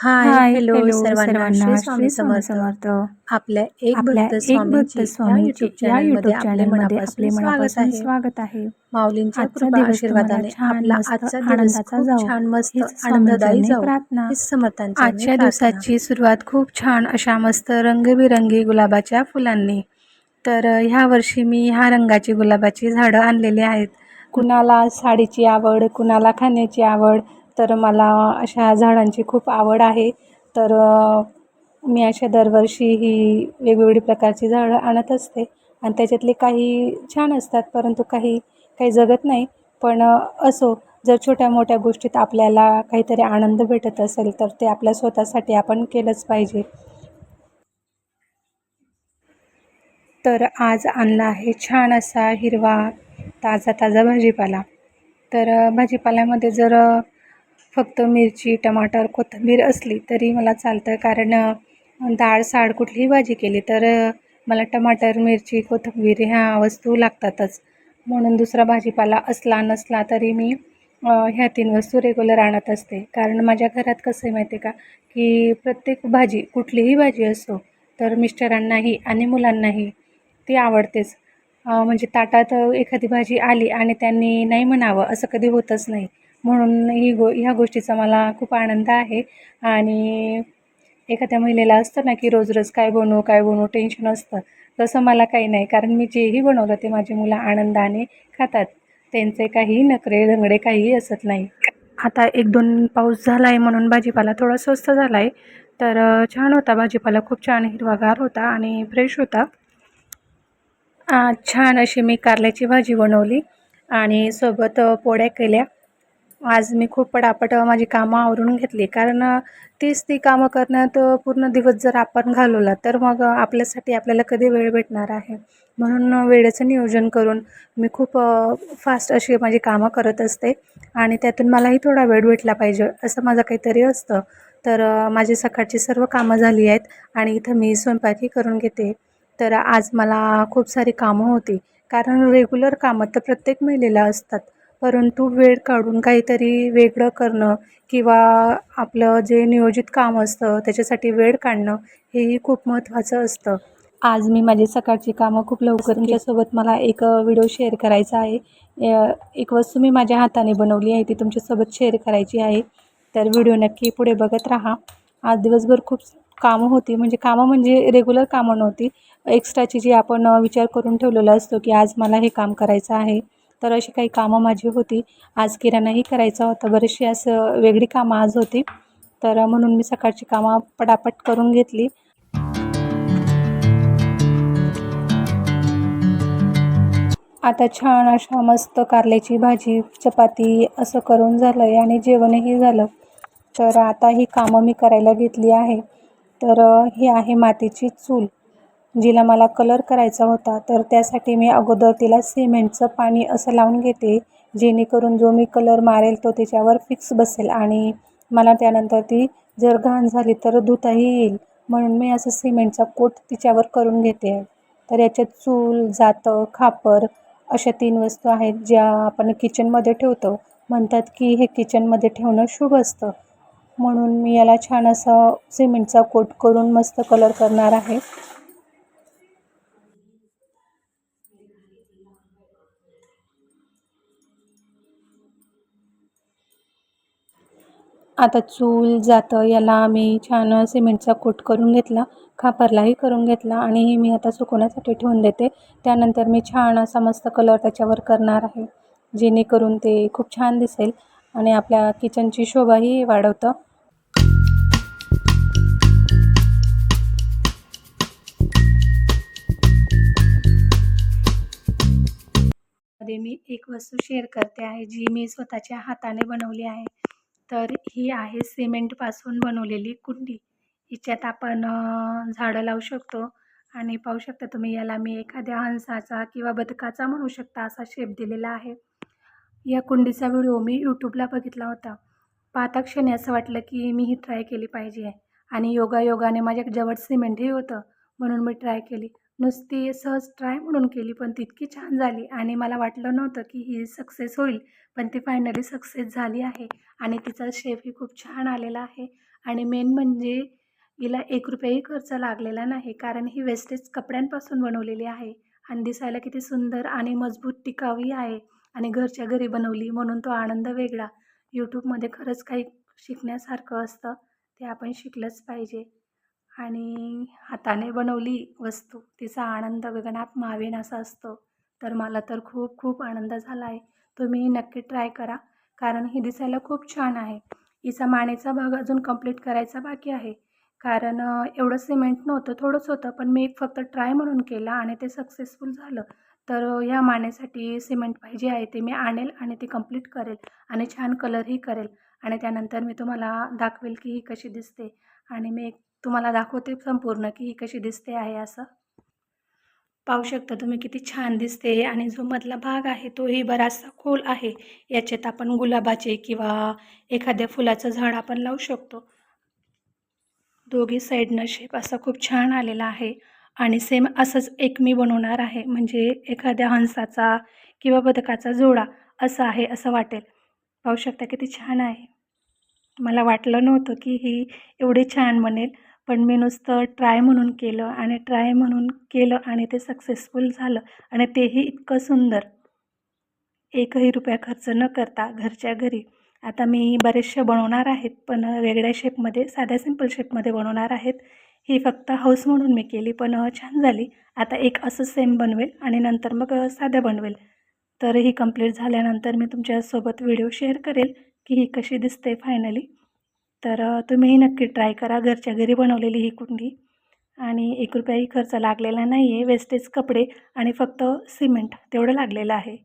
हाय, हाय, hello hello सर्वांना, श्री सर्वांना, स्वामी श्री स्वामी समर्थ. समर्थ. आपल्या एक आपल्या भक्त एक भक्त स्वामींची या स्वामींची यूट्यूब या चॅनलमध्ये यूट्यूब आपले चॅनलमध्ये मनापासून आपले स्वागत मनापासून आहे. स्वागत आहे. माऊलींच्या आजचा कृपा दिवस तुम्हाला आशीर्वादाने छान आपला मस्त आजचा दिवस आनंदाचा खूप जाओ छान मस्त हीच आनंददायी स्वामींचरणी जाओ प्रार्थना. हीच समर्थांचरणी आजच्या प्रार्थना. दिवसाची सुरुवात खूप छान अशा मस्त रंगबिरंगी गुलाबाच्या फुलांनी. तर ह्या वर्षी मी ह्या रंगाची गुलाबाची झाडं आणलेली आहेत. कुणाला साडीची आवड, कुणाला खाण्याची आवड, तर मला अशा झाडांची खूप आवड आहे. तर मी अशा दरवर्षी ही वेगवेगळी प्रकारची झाडं आणत असते आणि त्याच्यातले काही छान असतात, परंतु काही काही जगत नाही. पण असो, जर छोट्या मोठ्या गोष्टीत आपल्याला काहीतरी आनंद भेटत असेल तर ते आपल्या स्वतःसाठी आपण केलंच पाहिजे. तर आज आणला आहे छान असा हिरवा ताजा ताजा भाजीपाला. तर भाजीपाल्यामध्ये जर फक्त मिरची, टमाटर, कोथिंबीर असली तरी मला चालतं, कारण डाळ साड कुठलीही भाजी केली तर मला टमाटर, मिरची, कोथिंबीर ह्या वस्तू लागतातच. म्हणून दुसरा भाजीपाला असला नसला तरी मी ह्या 3 वस्तू रेग्युलर आणत असते. कारण माझ्या घरात कसं आहे माहिती आहे का, की प्रत्येक भाजी कुठलीही भाजी असो तर मिस्टरांनाही आणि मुलांनाही ती आवडतेच. म्हणजे ताटात एखादी भाजी आली आणि त्यांनी नाही म्हणावं असं कधी होतच नाही. म्हणून ह्या गोष्टीचा मला खूप आनंद आहे. आणि एखाद्या महिलेला असतं ना, की रोज-रोज काय बनवू, काय बनवू टेन्शन असतं. तसं मला काही नाही, कारण मी जेही बनवलं ते माझी मुलं आनंदाने खातात. त्यांचे काही नखरे-धंगडे काहीही असत नाही. आता 1-2 पाऊस झाला आहे म्हणून भाजीपाला थोडा स्वस्त झाला आहे. तर छान होता भाजीपाला, खूप छान हिरवागार होता आणि फ्रेश होता. छान अशी मी कारल्याची भाजी बनवली आणि सोबत पोळ्या केल्या. आज मी खूप पटापट माझी कामं आवरून घेतली, कारण तीच ती कामं करण्यात पूर्ण दिवस जर आपण घालवला तर मग आपल्यासाठी आपल्याला कधी वेळ भेटणार आहे. म्हणून वेळेचं नियोजन करून मी खूप फास्ट अशी माझी कामं करत असते आणि त्यातून मलाही थोडा वेळ भेटला पाहिजे असं माझं काहीतरी असतं. तर माझी सकाळची सर्व कामं झाली आहेत आणि इथं मी स्वयंपाकही करून घेते. तर आज मला खूप सारी कामं होती, कारण रेग्युलर कामं तर प्रत्येक महिलेला असतात. परंतु वेळ काढून काहीतरी वेगळं करणं किंवा आपलं जे नियोजित काम असतं त्याच्यासाठी वेळ काढणं हेही खूप महत्त्वाचं असतं. आज मी माझी सकाळची कामं खूप लवकर तुमच्यासोबत मला एक व्हिडिओ शेअर करायचा आहे. एक वस्तू मी माझ्या हाताने बनवली आहे, ती तुमच्यासोबत शेअर करायची आहे. तर व्हिडिओ नक्की पुढे बघत राहा. आज दिवसभर खूप कामं होती, म्हणजे रेग्युलर कामं नव्हती. एक्स्ट्राची जी आपण विचार करून ठेवलेला असतो, की आज मला हे काम करायचं आहे. तर अशी काही कामं माझी होती. आज किराणाही करायचा होता. बरीचशी असं वेगळी कामं आज होती. तर म्हणून मी सकाळची कामं पटापट करून घेतली. आता छान अशा मस्त कारल्याची भाजी, चपाती असं करून झालं आहे आणि जेवणही झालं. तर आता ही कामं मी करायला घेतली आहे. तर ही आहे मातीची चूल, जिला मला कलर करायचा होता. तर त्यासाठी मी अगोदर तिला सिमेंटचं पाणी असं लावून घेते, जेणेकरून जो मी कलर मारेल तो त्याच्यावर फिक्स बसेल आणि मला त्यानंतर ती जर घाण झाली तर धुताही येईल. म्हणून मी असं सिमेंटचा कोट तिच्यावर करून घेते आहे. तर याच्यात चूल, जातं, खापर अशा 3 वस्तू आहेत ज्या आपण किचनमध्ये ठेवतो. म्हणतात की हे किचनमध्ये ठेवणं शुभ असतं. म्हणून मी याला छान असा सिमेंटचा कोट करून मस्त कलर करणार आहे. आता चूल, जातं याला मी छान सिमेंटचा कोट करून घेतला, खापरलाही करून घेतला आणि हे मी आता सुकवण्यासाठी ठेवून देते. त्यानंतर मी छान असा मस्त कलर त्याच्यावर करणार आहे, जेणेकरून ते खूप छान दिसेल आणि आपल्या किचनची शोभाही वाढवतं. मध्ये मी एक वस्तू शेअर करते आहे, जी मी स्वतःच्या हाताने बनवली आहे. तर ही आहे सिमेंटपासून बनवलेली कुंडी. हिच्यात आपण झाडं लावू शकतो आणि पाहू शकता तुम्ही, याला मी एखाद्या हंसाचा किंवा बदकाचा म्हणू शकता असा शेप दिलेला आहे. या कुंडीचा व्हिडिओ मी यूट्यूबला बघितला होता. पाहता क्षणी असं वाटलं की मी ही ट्राय केली पाहिजे आहे आणि योगायोगाने माझ्या जवळ सिमेंटही होतं, म्हणून मी ट्राय केली. नुसती सहज ट्राय म्हणून केली, पण ती इतकी छान झाली आणि मला वाटलं नव्हतं की ही सक्सेस होईल, पण ती फायनली सक्सेस झाली आहे आणि तिचा शेपही खूप छान आलेला आहे. आणि मेन म्हणजे हिला ₹1 खर्च लागलेला नाही, कारण ही वेस्टेज कपड्यांपासून बनवलेली आहे आणि दिसायला किती सुंदर आणि मजबूत टिकाऊही आहे आणि घरच्या घरी बनवली म्हणून तो आनंद वेगळा. यूट्यूबमध्ये खरंच काही शिकण्यासारखं असतं, ते आपण शिकलंच पाहिजे. आणि हाताने बनवली वस्तू तिचा आनंद गगनात मावेन असा असतो. तर मला तर खूप खूप आनंद झाला आहे. तुम्ही नक्की ट्राय करा, कारण ही दिसायला खूप छान आहे. हिचा मानेचा भाग अजून कंप्लीट करायचा बाकी आहे, कारण एवढं सिमेंट नव्हतं, थोडंच होतं, पण मी फक्त ट्राय म्हणून केला आणि ते सक्सेसफुल झालं. तर ह्या मानेसाठी सिमेंट पाहिजे आहे, ते मी आणेल आणि ती कंप्लीट करेल आणि छान कलरही करेल आणि त्यानंतर मी तुम्हाला दाखवेल की ही कशी दिसते आणि मी तुम्हाला दाखवते संपूर्ण की ही कशी दिसते आहे. असं पाहू शकता तुम्ही किती छान दिसते आणि जो मधला भाग आहे तोही बराचसा खोल आहे. याच्यात आपण गुलाबाचे किंवा एखाद्या फुलाचं झाड आपण लावू शकतो. दोघी साईडनं शेप असा खूप छान आलेला आहे आणि सेम असंच एक मी बनवणार आहे, म्हणजे एखाद्या हंसाचा किंवा बदकाचा जोडा असा आहे असं वाटेल. पाहू शकता किती छान आहे. मला वाटलं नव्हतं की ही एवढी छान बनेल, पण मी नुसतं ट्राय म्हणून केलं आणि ट्राय म्हणून केलं आणि ते सक्सेसफुल झालं आणि तेही इतकं सुंदर. ₹1 खर्च न करता घरच्या घरी. आता मी बरेचसे बनवणार आहेत, पण वेगळ्या शेपमध्ये, साध्या सिंपल शेपमध्ये बनवणार आहेत. ही फक्त हौस म्हणून मी केली, पण छान झाली. आता एक असं सेम बनवेल आणि नंतर मग साध्या बनवेल. तर ही कंप्लीट झाल्यानंतर मी तुमच्यासोबत व्हिडिओ शेअर करेल की ही कशी दिसते फायनली. तर तुम्हीही नक्की ट्राय करा. घरच्या घरी बनवलेली ही कुंडी आणि ₹1 खर्च लागलेला नाही आहे. वेस्टेज कपडे आणि फक्त सिमेंट तेवढं लागलेलं आहे.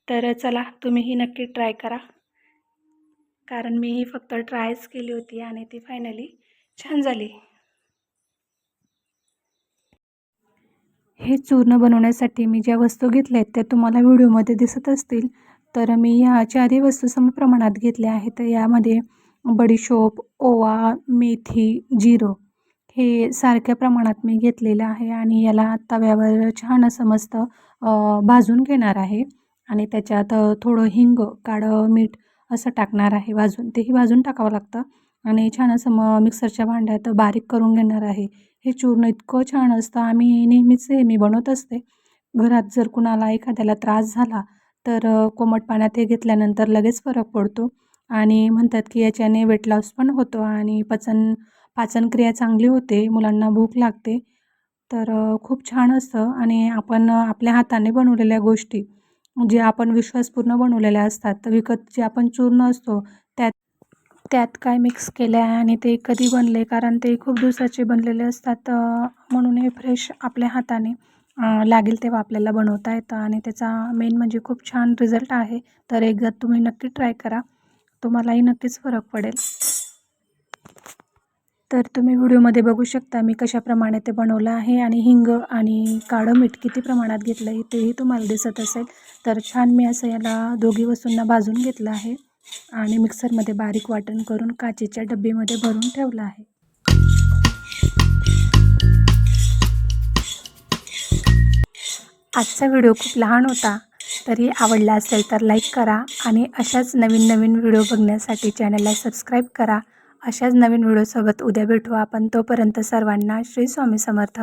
तर चला तुम्हीही नक्की ट्राय करा, कारण मी ही फक्त ट्रायच केली होती आणि ती फायनली छान झाली. हे चूर्ण बनवण्यासाठी मी ज्या वस्तू घेतल्या आहेत त्या तुम्हाला व्हिडिओमध्ये दिसत असतील. तर मी ह्या 4ही वस्तू समप्रमाणात घेतल्या आहेत. तर यामध्ये बडीशोप, ओवा, मेथी, जिरं हे सारख्या प्रमाणात मी घेतलेलं आहे आणि याला तव्यावर छान असं मस्त भाजून घेणार आहे आणि त्याच्यात थोडं हिंग, काळं मीठ असं टाकणार आहे भाजून. तेही भाजून टाकावं लागतं आणि छान असं मिक्सरच्या भांड्यात बारीक करून घेणार आहे. हे चूर्ण इतकं छान असतं. आम्ही नेहमीच हे मी बनवत असते. घरात जर कुणाला एखाद्याला त्रास झाला तर कोमट पाण्यात हे घेतल्यानंतर लगेच फरक पडतो आणि म्हणतात की याच्याने वेट लॉस पण होतो आणि पाचनक्रिया चांगली होते, मुलांना भूक लागते. तर खूप छान असतं आणि आपण आपल्या हाताने बनवलेल्या गोष्टी जे आपण विश्वासपूर्ण बनवलेल्या असतात. तर विकत जे आपण चूर्ण असतो त्यात त्यात काय मिक्स केलं आहे आणि ते कधी बनले, कारण ते खूप दिवसाचे बनलेले असतात. म्हणून हे फ्रेश आपल्या हाताने लागेल तेव्हा आपल्याला बनवता येतं आणि त्याचा मेन म्हणजे खूप छान रिझल्ट आहे. तर एकदा तुम्ही नक्की ट्राय करा, तुम्हालाही नक्कीच फरक पडेल. तर तुम्ही व्हिडिओमध्ये बघू शकता मी कशाप्रमाणे ते बनवलं आहे आणि हिंग आणि काळं मीठ किती प्रमाणात घेतलं आहे तेही तुम्हाला दिसत असेल. तर छान मी असं याला दोघी वस्तूंना भाजून घेतलं आहे आणि मिक्सरमध्ये बारीक वाटण करून काचेच्या डब्बीमध्ये भरून ठेवलं आहे. आजचा व्हिडिओ खूप लहान होता, तरी आवडला असेल तर लाईक करा आणि अशाच नवीन नवीन व्हिडिओ बघण्यासाठी चॅनलला सबस्क्राईब करा. अशाच नवीन व्हिडिओसोबत उद्या भेटू आपण. तोपर्यंत सर्वांना श्री स्वामी समर्थ.